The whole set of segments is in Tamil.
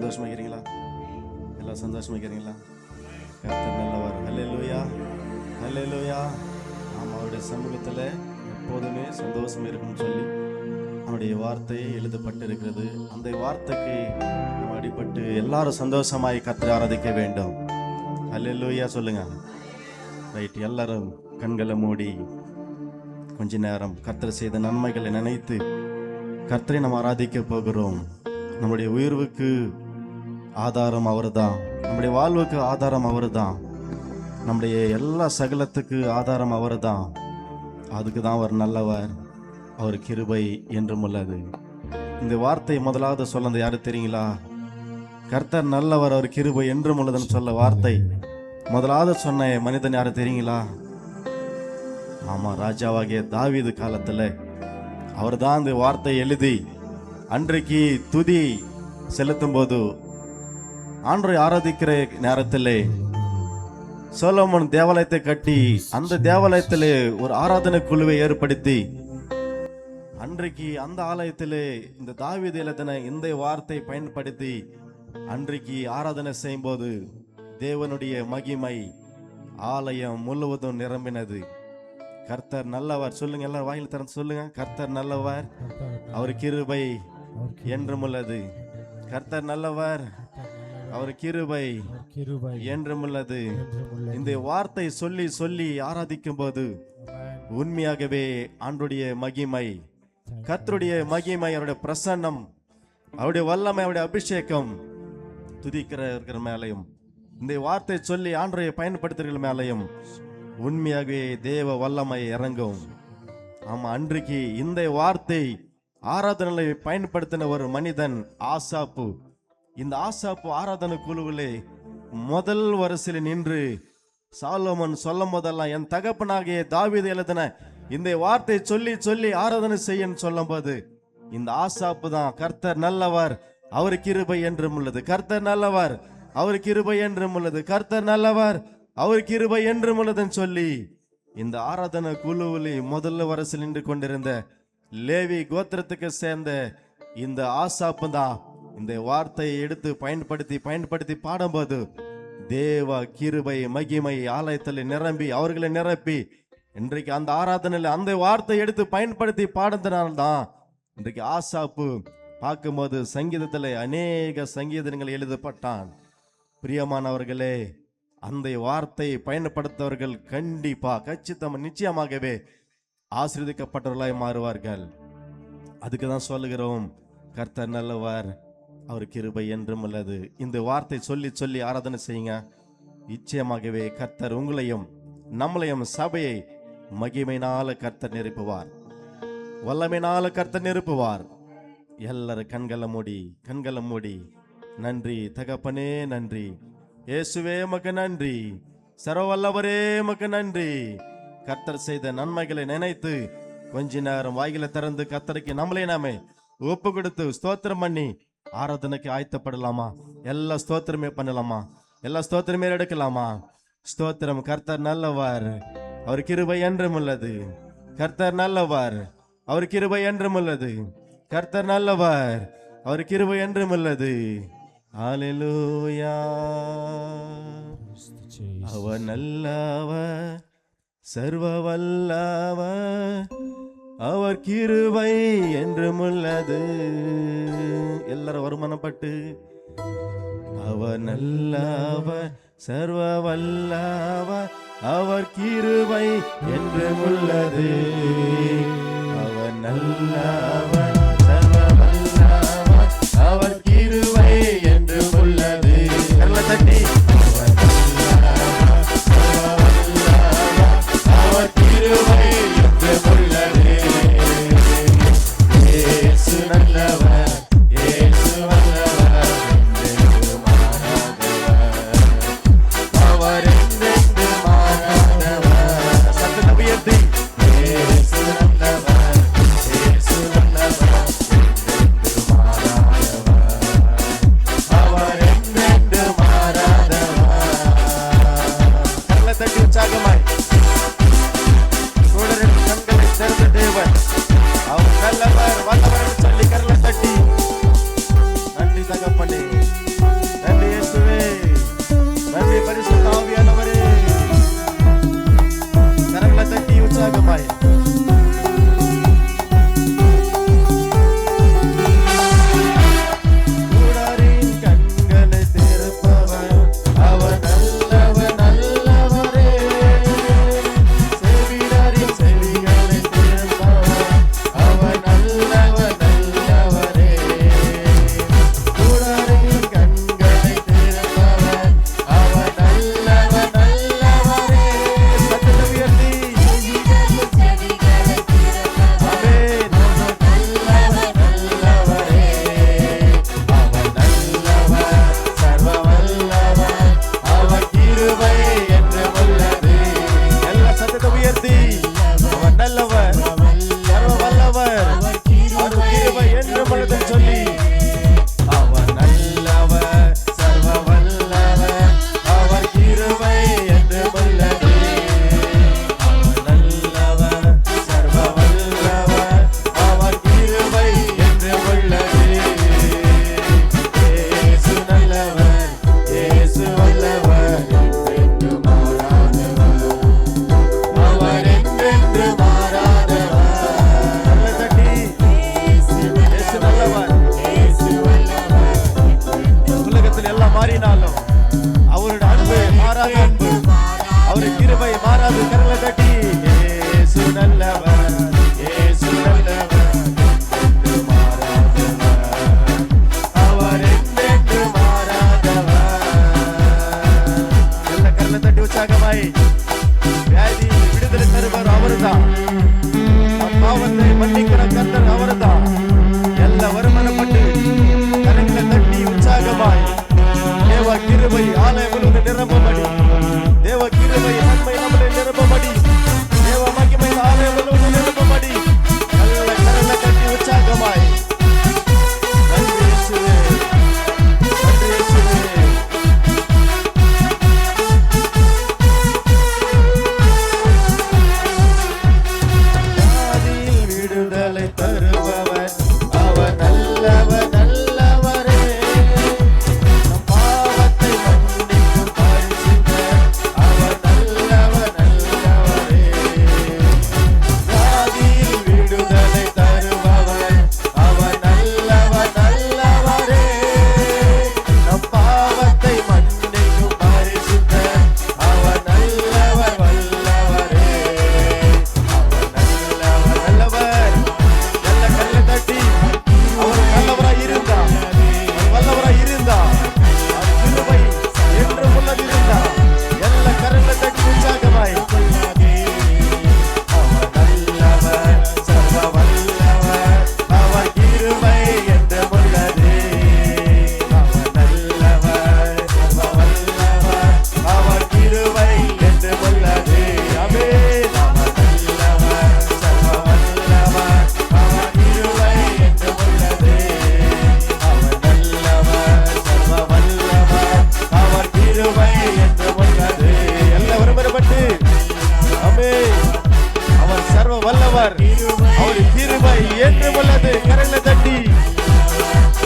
சந்தோஷமா இருக்கிறீங்களா? எல்லாம் சந்தோஷமா இருக்கிறீங்களா? கர்த்தர் நல்லவர். ஹல்லேலூயா, ஹல்லேலூயா. நாம் அவருடைய சமூகத்தில் எப்போதுமே சந்தோஷமா இருக்கணும்னு சொல்லி அவருடைய வார்த்தை எழுதப்பட்டு இருக்கிறது. அந்த வார்த்தைக்கு நம்ம அடிபட்டு எல்லாரும் சந்தோஷமாய் கர்த்தரை ஆராதிக்க வேண்டும். ஹல்லேலூயா சொல்லுங்க. ரைட், எல்லாரும் கண்களை மூடி கொஞ்ச நேரம் கர்த்தர் செய்த நன்மைகளை நினைத்து கர்த்தரை நம்ம ஆராதிக்க போகிறோம். நம்முடைய உயர்வுக்கு ஆதாரம் அவர் தான், நம்முடைய வாழ்வுக்கு ஆதாரம் அவர் தான், நம்முடைய எல்லா சகலத்துக்கு ஆதாரம் அவர் தான். அதுக்கு தான் அவர் நல்லவர், அவர் கிருபை என்றும் உள்ளது. இந்த வார்த்தை முதலாவது சொன்னது யாரு தெரியுங்களா? கர்த்தர் நல்லவர், அவர் கிருபை என்றும் உள்ளதுன்னு சொல்ல வார்த்தை முதலாவது சொன்ன மனிதன் யாரு தெரியுங்களா? ஆமா, ராஜாவாகிய தாவீது காலத்துல அவர் தான் இந்த வார்த்தை எழுதி அன்றைக்கு துதி செலுத்தும் போது ஆண்டவரை ஆராதிக்கிற நேரத்திலே சொலோமோன் தேவாலயத்தை கட்டி அந்த தேவாலயத்திலே ஒரு ஆராதனை குழுவை ஏற்படுத்தி அன்றைக்கு அந்த ஆலயத்திலே இந்த தாவீது எழுதின இந்த வார்த்தை பயன்படுத்தி அன்றைக்கு ஆராதனை செய்யும் போது தேவனுடைய மகிமை ஆலயம் முழுவதும் நிரம்பினது. கர்த்தர் நல்லவர். சொல்லுங்க, எல்லாரும் வாயில் திறந்து சொல்லுங்க. கர்த்தர் நல்லவர், அவர் கிருபை என்றும் உள்ளது. கர்த்தர் நல்லவர், அவர் கிருபை என்றும் உள்ளது. இந்த வார்த்தை சொல்லி சொல்லி ஆராதிக்கும் போது உண்மையாகவே ஆண்டுடைய மகிமை, கர்த்தருடைய மகிமை, அவருடைய பிரசன்னம், அவருடைய வல்லமை, அவருடைய அபிஷேகம் துதிக்கிற மேலையும் இந்த வார்த்தை சொல்லி ஆண்டவரை பயன்படுத்துகிற மேலையும் உண்மையாகவே தேவ வல்லமை இறங்கும். ஆமா, அன்றைக்கு இந்த வார்த்தை ஆராதனை பயன்படுத்தின ஒரு மனிதன் ஆசாப்பு. இந்த ஆசாப்பு ஆராதனை குழுவிலே முதல் வரிசையில் நின்று சாலோமன் சொல்லும் போதெல்லாம் என் தகப்பனாகிய தாவீது எழுதின இந்த வார்த்தை சொல்லி சொல்லி ஆராதனை செய்யன்னு சொல்லும் போது இந்த ஆசாப்பு தான் கர்த்தர் நல்லவர், அவர் கிருபை என்றும் உள்ளது. கர்த்தர் நல்லவர், அவர் கிருபை என்றும் உள்ளது. கர்த்தர் நல்லவர், அவர் கிருபை என்றும் உள்ளதுன்னு சொல்லி இந்த ஆராதனை குழுவிலே முதல்ல வரிசையில் நின்று கொண்டிருந்த லேவி கோத்திரத்துக்கு சேர்ந்த இந்த ஆசாப்பு தான் இந்த வார்த்தையை எடுத்து பயன்படுத்தி பாடும்போது தேவ கிருபை மகிமை ஆலயத்தில் நிரம்பி அவர்களை நிரப்பி இன்றைக்கு அந்த ஆராதனையில் அந்த வார்த்தை எடுத்து பயன்படுத்தி பாடுறதுனால்தான் இன்றைக்கு ஆசாப்பு பார்க்கும்போது சங்கீதத்தில் அநேக சங்கீதங்கள் எழுதப்பட்டான். பிரியமானவர்களே, அந்த வார்த்தையை பயன்படுத்தவர்கள் கண்டிப்பா நிச்சயமாகவே ஆசீர்வதிக்கப்பட்டவர்களாய் மாறுவார்கள். அதுக்கு தான் சொல்லுகிறோம், கர்த்தர் நல்லவர், அவர் கிருபை என்றும் உள்ளது. இந்த வார்த்தை சொல்லி சொல்லி ஆராதனை செய்யுங்க. நிச்சயமாகவே கர்த்தர் உங்களையும் நம்மளையும் சபையை மகிமையினால கர்த்தர் நிரப்புவார், வல்லமையினால கர்த்தர் நிரப்புவார். எல்லாரும் கண்களை மூடி நன்றி தகப்பனே, நன்றி இயேசுவே, மக்கு நன்றி, சர்வவல்லவரே மக்கு நன்றி. கர்த்தர் செய்த நன்மைகளை நினைத்து கொஞ்ச நேரம் வாய்களை திறந்து கர்த்தருக்கு நம்மளே நாமே ஒப்பு கொடுத்து ஸ்தோத்திரம் பண்ணி ஆராதனைக்கு ஆயத்தப்படலாமா? எல்லா ஸ்தோத்திரமே பண்ணலாமா? எல்லா ஸ்தோத்திரமே எடுக்கலாமா? ஸ்தோத்திரம். கர்த்தர் நல்லவர், அவர் கிருபை என்றும் உள்ளது. கர்த்தர் நல்லவர், அவர் கிருபை என்றும் உள்ளது. கர்த்தர் நல்லவர், அவர் கிருபை என்றும் உள்ளது. ஹல்லேலூயா. அவர் நல்லவர், சர்வ வல்லவர், அவர் கிருபை என்றும் உள்ளது. எல்லாரும் வருமானப்பட்டு அவர் நல்லவர், சர்வ வல்லவர், அவர் கிருபை என்றும் உள்ளது. அவர் நல்லவர், சர்வ வல்லவர், அவர் கிருபை என்றும் உள்ளது. நல்ல தட்டி அவர் கிருபை என்றும் உள்ளது. இயேசு நல்லவர், இயேசு வல்லவர், என்றென்றும் மாறாதவர், அவர் என்றென்றும் மாறாதவர். சத்தத்தை உயர்த்தி இயேசு நல்லவர், இயேசு நல்லவர், விடுதலை தருவார் அவர்தான். நம் பாவத்தை மன்னிக்கிற கர்த்தர் அவர்தான். எல்லாம் வருமானப்பட்டு கரங்களை தட்டி உற்சாகமாய் தேவ கிருபை ஆலயம் முழுவதும் நிரம்பும்படி, தேவ கிருபை நன்மை நம்மளை நிரம்பும்படி, தேவ மகிமை ஆலயம் முழுவதும் நிரம்பும்படி நல்ல கரங்களை தட்டி உற்சாகமாய் நன்றி இயேசுவே, நன்றி இயேசுவே. ஆதியில் விடுதலை தருபவர் அவர் நல்லவர் நல்லவரே. நம் பாவத்தை மன்னிக்கும் பரிசுத்தர் அவர் நல்லவர் நல்லவரே. ஆதியில் விடுதலை தருபவர் அவர் நல்லவர் நல்லவரே. நம் பாவத்தை மன்னிக்கும் பரிசுத்தர் அவர் நல்லவர் வல்லவரே. நல்லவர் நல்ல கல்லை தட்டி அவர் நல்லவராய் இருந்தார், வல்லவராய் இருந்தார், கிருபை என்று உள்ளது இருந்தார். எல்லா கரங்களை தட்டி உற்சாகமாய் அவர் நல்லவர் சர்வ வல்லவர் அவர் கிருபை என்று உள்ளது. அவர் நல்லவர் சர்வ வல்லவர் அவர் கிருபை என்று உள்ளது. ஆமென். அவர் நல்லவர் சர்வ வல்லவர் அவர் கிருபை என்று உள்ளது. அவர் நல்லவர் சர்வ வல்லவர் அவர் கிருபை என்று உள்ளது. எல்லாம் வருமானப்பட்டு ஆமென். அவர் சர்வ வல்லவர் அவர் கிருபை என்று உள்ளது. கரங்களை தட்டி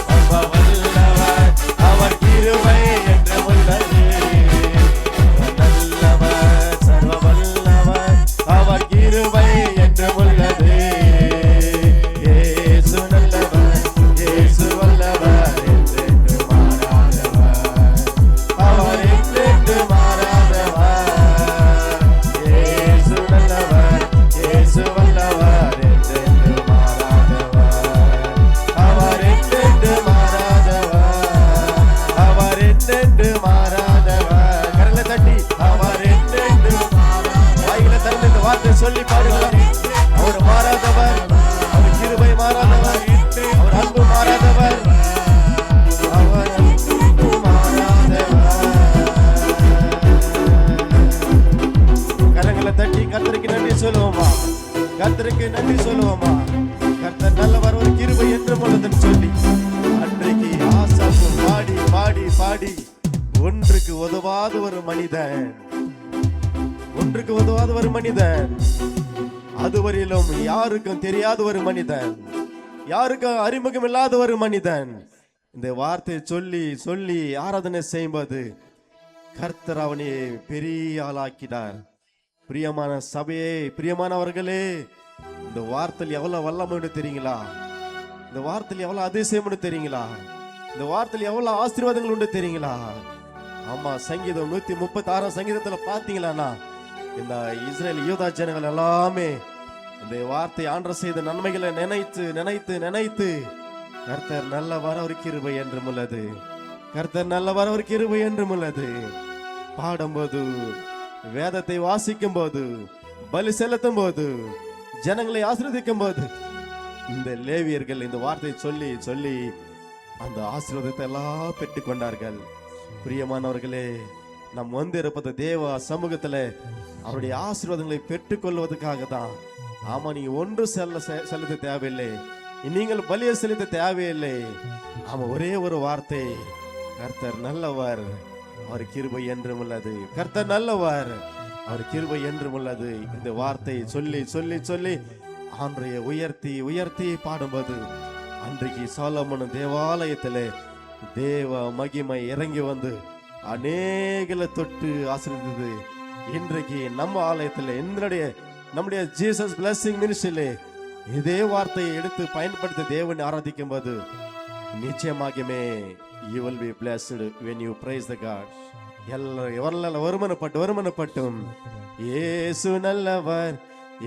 சர்வ வல்லவர் அவர் கிருபை என்று உள்ளது. நல்லவர் சர்வ வல்லவர் அவர் கிருபை என்று உள்ளது. இயேசு நல்லவர் இயேசு வல்லவர் என்றென்று மாறாதவர் அவர் என்றென்று மாறாதவர். இயேசு நல்லவர் இயேசு வல்லவர் என்றென்று மாறாதவர் அவர் என்றென்று மாறாதவர் அவர் என்றென்று மாறாதவர். கரங்களை தட்டி அவர் என்றென்று வாய்களை திறந்து இந்த வார்த்தை சொல்லி பாருங்களா. அவர் மாறாதவர், அவர் கிருபை மாறாதவர், அவர் அன்பு மாறாதவர், அவர் அன்பு மாறாதவர். கரங்களை தட்டி கர்த்தருக்கு நன்றி சொல்லுவோமா, கர்த்தருக்கு நன்றி சொல்லுவோமா. கர்த்தர் நல்லவர் ஒரு கிருபை என்று உள்ளதுன்னு சொல்லி அன்றைக்கு ஆசாப்பு பாடி பாடி பாடி ஒன்றுக்கு உதவாத ஒரு மனிதன், ஒன்றுக்கு உதவாத ஒரு மனிதன், அதுவரையிலும் யாருக்கும் தெரியாத ஒரு மனிதன், யாருக்கும் அறிமுகம் இல்லாத ஒரு மனிதன் இந்த வார்த்தையை சொல்லி சொல்லி ஆராதனை செய்யும்போது கர்த்தர் அவனை பெரிய ஆளாக்கினார். பிரியமான சபையே, பிரியமானவர்களே, இந்த வார்த்தையில் எவ்வளவு வல்லமைன்னு தெரியுங்களா? இந்த வார்த்தையில் எவ்வளவு அதிசயம் தெரியுங்களா? இந்த வார்த்தையில் எவ்வளவு ஆசீர்வாதங்கள் உண்டு தெரியுங்களா? ஆமா, சங்கீதம் 136 சங்கீதத்துல பாத்தீங்களா, இந்த இஸ்ரேல் யூதா ஜனங்கள் எல்லாமே இந்த வார்த்தை ஆண்டவர் செய்த நன்மைகளை நினைத்து நினைத்து நினைத்து கர்த்தர் நல்லவர் ஒரு கிருபை என்றும் உள்ளது, கர்த்தர் நல்லவர் ஒரு கிருபை என்றும் உள்ளது பாடும்போது, வேதத்தை வாசிக்கும் போது, பலி செலுத்தும் போது, ஜனங்களை ஆசீர்வதிக்கும் போது இந்த லேவியர்கள் இந்த வார்த்தையை சொல்லி சொல்லி அந்த ஆசீர்வாதத்தை எல்லாம் பெற்றுக் கொண்டார்கள். பிரியமானவர்களே, நம் இருப்பது தேவ சமூகத்துல அவருடைய ஆசீர்வாதங்களை பெற்றுக்கொள்வதற்காக தான். ஆமா, நீங்க ஒன்று செலுத்த தேவையில்லை, நீங்கள் பலியை செலுத்த தேவையில்லை. ஆமா, ஒரே ஒரு வார்த்தை, கர்த்தர் நல்லவர் அவர் கிருபை என்றும் உள்ளது, கர்த்தர் நல்லவர் அவர் கிருபை என்றும் உள்ளது. இந்த வார்த்தை சொல்லி சொல்லி சொல்லி ஆண்டவரை உயர்த்தி உயர்த்தி பாடும்போது அன்றைக்கு சாலமோன் தேவாலயத்திலே தேவ மகிமை இறங்கி வந்து அநேகலை தொட்டு ஆசீர்வதித்தது. இன்றைக்கு நம்ம ஆலயத்தில் நம்முடைய ஜீசஸ் பிளஸிங் மினிஸ்ட்ரியிலே இதே வார்த்தையை எடுத்து பயன்படுத்தி தேவனை ஆராதிக்கும் போது நிச்சயமாகவே you will be blessed when you praise the God. எல்லாரும் வருமானப்பட்டும் இயேசு நல்லவர்,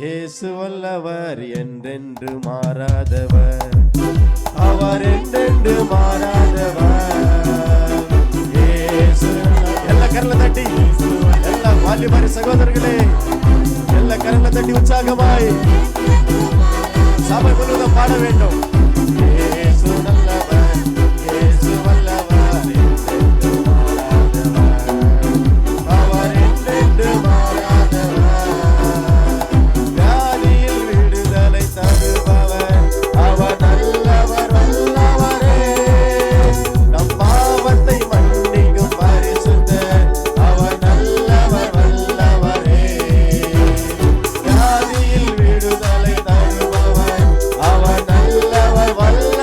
இயேசு வல்லவர், என்றென்று மாறாதவர், அவர் என்றென்று மாறாதவர். இயேசு எல்லா கரலை தட்டி எல்லா வாலிபர் சகோதரர்களே எல்லா கரங்களை தட்டி உற்சாகமாய் சபை முழுவதும் பாட வேண்டும். இயேசு நல்லவர், இயேசு வல்லவர், என்றென்று மாறாதவர், அவர் என்றென்று மாறாதவர். வியாதியில் விடுதலை தருபவர், அவர் நல்லவர் வல்லவரே. நம் பாவத்தை மன்னிக்கும் பரிசுத்தர், அவர் நல்லவர் வல்லவரே. வியாதியில் விடுதலை தருபவர், அவர் நல்லவர் வல்லவரே.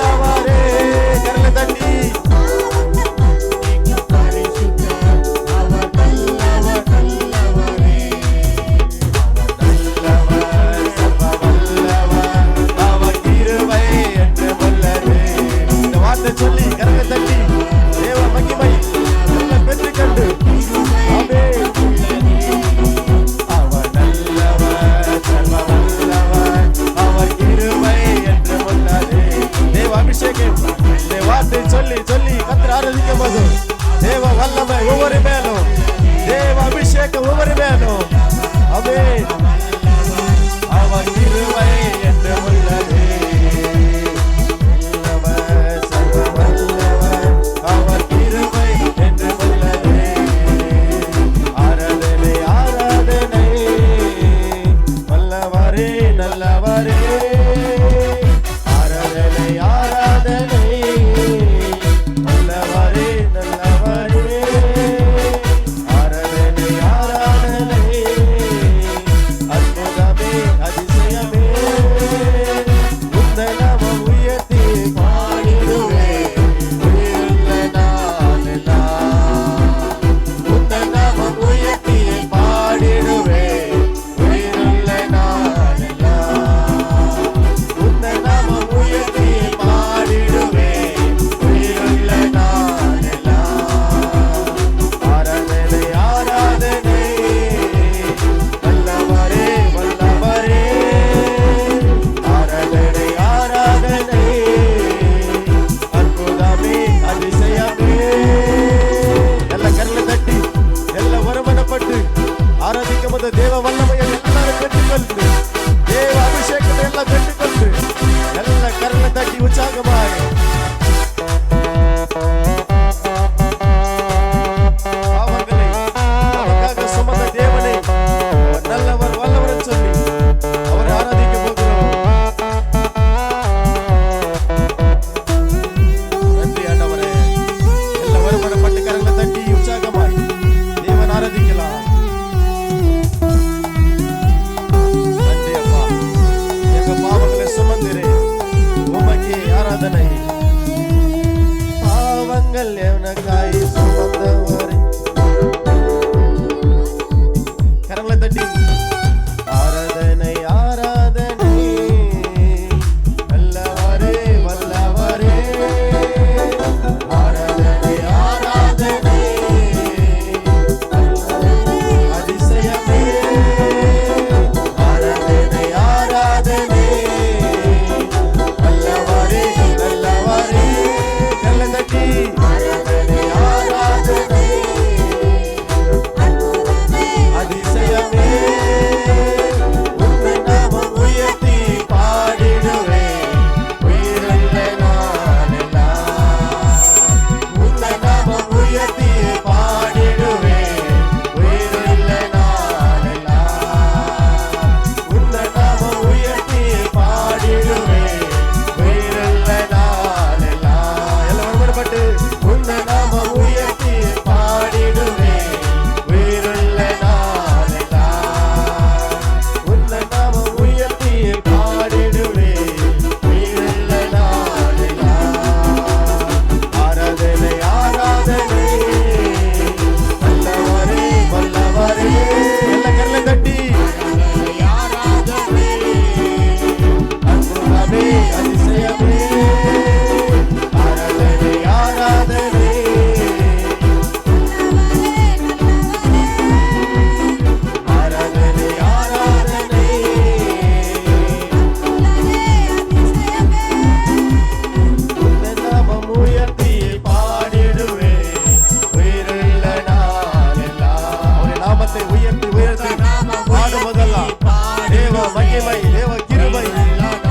மகிமை தேவ கிருபை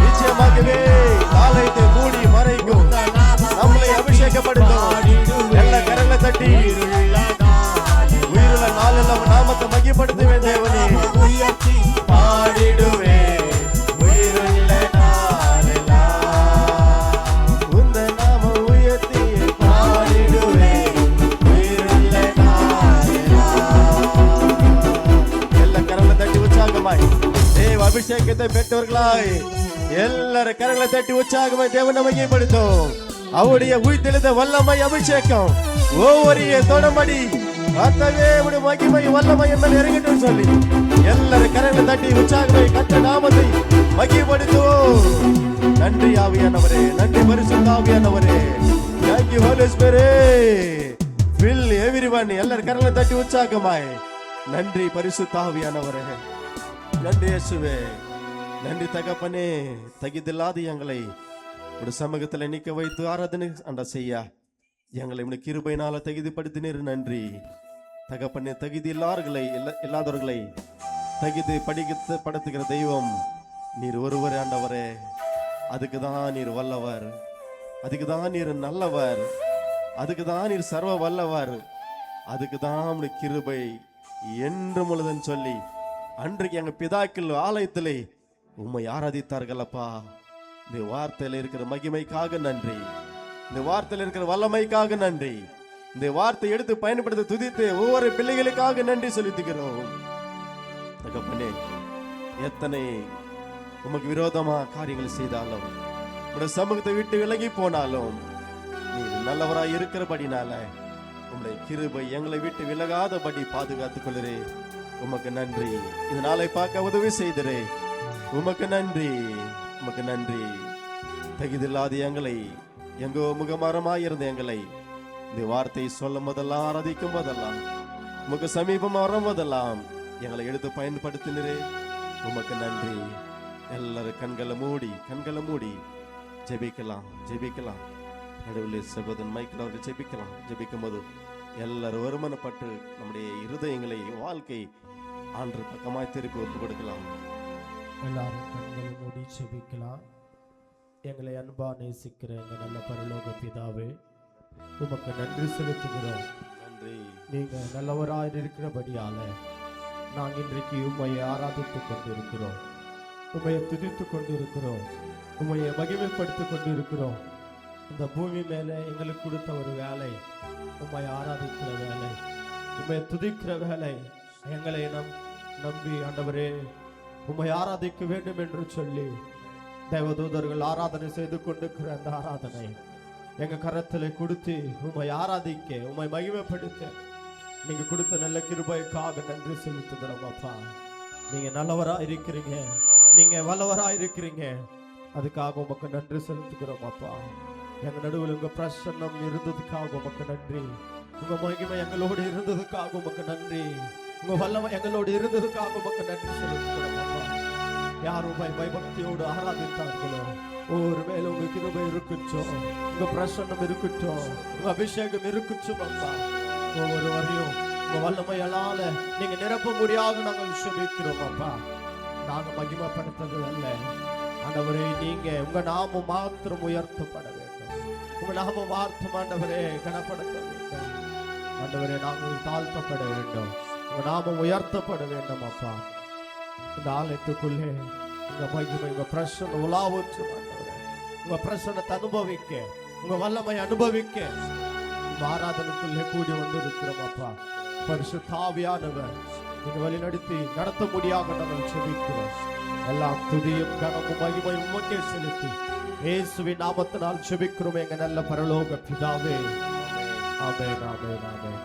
நிச்சயமாகவே ஆலயத்தை மூடி மறைக்கும், நம்மளை அபிஷேகப்படுத்தும். எல்லா கரங்களை தட்டி உயிருள்ள நாளெல்லாம் நாமத்தை மகிமைப்படுத்துவேன் தேவனே, உயர்த்தி பாடிடுவேன். உயிருள்ள நாளெல்லாம் உந்த நாம உயர்த்தி பாடிடுவேன். உயிருள்ள நாளெல்லாம் எல்லா கரங்களை தட்டி உற்சாகமாய் தேவ அபிஷேகத்தை பெற்றவர்களாய் எல்லாரும் கரங்களை தட்டி உற்சாகமாய் தேவனை மகிமைப்படுத்தும். அவருடைய உயிர்த்தெழுந்த வல்லமை அபிஷேகம் ஒவ்வொரு தொடமடி கர்த்தவே உடைய மகிமை வல்லமை என்ன இறங்கட்டும் சொல்லி எல்லாரும் கரங்களை தட்டி உற்சாகமாய் கர்த்தர் நாமத்தை மகிமைப்படுத்துவோம். நன்றி ஆவியானவரே, நன்றி பரிசுத்த ஆவியானவரே. Thank you Holy Spirit. Fill everyone. எல்லாரும் கரங்களை தட்டி உற்சாகமாய் நன்றி பரிசுத்த ஆவியானவரே. நன்றி இயேசுவே, நன்றி தகப்பனே. தகுதியில்லாத எங்களை ஒரு சமூகத்தில் நிற்க வைத்து ஆராதனை அண்ட செய்ய எங்களை உடைய கிருபையினால தகுதிப்படுத்தினீர். நன்றி தகப்பனே. தகுதி இல்லாதவர்களை தகுதி படுத்துகிற தெய்வம் நீர் ஒருவர் ஆண்டவரே. அதுக்கு தான் நீர் வல்லவர், அதுக்கு தான் நீர் நல்லவர், அதுக்கு தான் நீர் சர்வ வல்லவர், அதுக்கு தான் உடைய கிருபை என்று முழுதுன்னு சொல்லி அன்றைக்கு எங்க பிதாக்கள் ஆலயத்திலே உம்மை ஆராதித்தார்கள் அப்பா. இந்த வார்த்தையில இருக்கிற மகிமைக்காக நன்றி, இந்த வார்த்தையில இருக்கிற வல்லமைக்காக நன்றி, இந்த வார்த்தை எடுத்து பயன்படுத்த துதித்து ஒவ்வொரு பிள்ளைகளுக்காக நன்றி செலுத்துகிறோம் தகப்பனே. எத்தனை உமக்கு விரோதமா காரியங்கள் செய்தாலும், உடைய சமூகத்தை விட்டு விலகி போனாலும், நீர் நல்லவராய் இருக்கிறபடினால உம்முடைய கிருபை எங்களை விட்டு விலகாதபடி பாதுகாத்துக் கொள்ளுறே. உமக்கு நன்றி. இந்த நாளை பார்க்க உதவி செய்தரே. உமக்கு நன்றி, உமக்கு நன்றி. தகுதியில்லாத எங்களை, எங்கோ முகமரமாயிருந்த எங்களை இந்த வார்த்தையை சொல்லும் போதெல்லாம், ஆராதிக்கும் போதெல்லாம், உமக்கு சமீபம் வரும்போதெல்லாம் எங்களை எடுத்து பயன்படுத்தினரே. உமக்கு நன்றி. எல்லாரும் கண்களை மூடி ஜெபிக்கலாம். நடுவில் சகோதரன் மைக்கேல் அவர்கள் ஜெபிக்கலாம். ஜெபிக்கும் போது எல்லாரும் வருமானப்பட்டு நம்முடைய இருதயங்களை, வாழ்க்கை ஆண்டு பக்கமாய் திருப்பி ஒப்பு கொடுக்கலாம். எல்லாரும் கண்களை மூடி ஜெபிக்கலாம். எங்களை அன்பா நேசிக்கிற எங்கள் நல்ல பரலோக பிதாவே, உமக்கு நன்றி செலுத்துகிறோம். நன்றி. நீங்க நல்லவராய் இருக்கிறபடியால நாங்கள் இன்றைக்கு உம்மையை ஆராதித்துக் கொண்டிருக்கிறோம், உம்மையை துதித்துக் கொண்டிருக்கிறோம், உம்மையை மகிமைப்படுத்திக் கொண்டிருக்கிறோம். இந்த பூமி மேலே எங்களுக்கு கொடுத்த ஒரு வேலை உம்மை ஆராதிக்கிற வேலை, உம்மை துதிக்கிற வேலை. எங்களை நம்பி ஆண்டவரே உம்மை ஆராதிக்க வேண்டும் என்று சொல்லி தேவதூதர்கள் ஆராதனை செய்து கொண்டிருக்கிற அந்த ஆராதனை எங்க கரத்தில் கொடுத்து உம்மை ஆராதிக்க, உம்மை மகிமைப்படுத்த நீங்க கொடுத்த நல்ல கிருபைக்காக நன்றி செலுத்துகிறோம் அப்பா. நீங்க நல்லவரா இருக்கிறீங்க, நீங்க வல்லவரா இருக்கிறீங்க, அதுக்காக உமக்கு நன்றி செலுத்துகிறோம் அப்பா. எங்க நடுவில் உங்க பிரசன்னம் இருந்ததுக்காக உமக்கு நன்றி, உங்க மகிமை எங்களோடு இருந்ததுக்காக உமக்கு நன்றி, உங்க வல்லமை எங்களோடு இருந்ததுக்காக உமக்கு நன்றி செலுத்துகிறோம் அப்பா. யாரும் பயபக்தியோடு ஆராதித்தார்களோ ஒருவேளை உங்க கிருபை இருக்கட்டும், உங்க பிரசன்னம் இருக்கட்டும், உங்க அபிஷேகம் இருக்கட்டும் அப்பா. ஒவ்வொருவரையும் உங்க வல்லமையால நீங்க நிரப்ப முடியாது நாங்கள் சுபிக்கிறோம் அப்பா. நாங்க மகிமைப்படுத்தது அல்ல ஆண்டவரே, நீங்க உங்க நாமம் மாத்திரம் உயர்த்தப்பட வேண்டும், உங்க நாமம் வார்த்தை ஆண்டவரே கனப்படுத்த வேண்டும் ஆண்டவரே. நாங்கள் தாழ்த்தப்பட வேண்டும், உங்க நாமம் உயர்த்தப்பட வேண்டும் அப்பா. இந்த ஆலயத்துக்குள்ளே உங்க மகிமை, உங்க பிரசன்ன உலாவுற்று ஆண்டவரே, உங்க பிரசன்னத்தை அனுபவிக்க, உங்க வல்லமை அனுபவிக்க இந்த ஆராதனைக்குள்ளே கூடி வந்து இருக்கிறோம் அப்பா. பரிசுத்த ஆவியானவர் நீங்க வழி நடத்த முடியாக நாங்கள் செபிக்கிறோம். எல்லாம் துதியும் கனமும் மகிமையும் உமக்கே செலுத்தி இயேசுவின் நாமத்தினால் செபிக்கிறோம் எங்க நல்ல பரலோக பிதாவே. ஆமென், ஆமென், ஆமென்.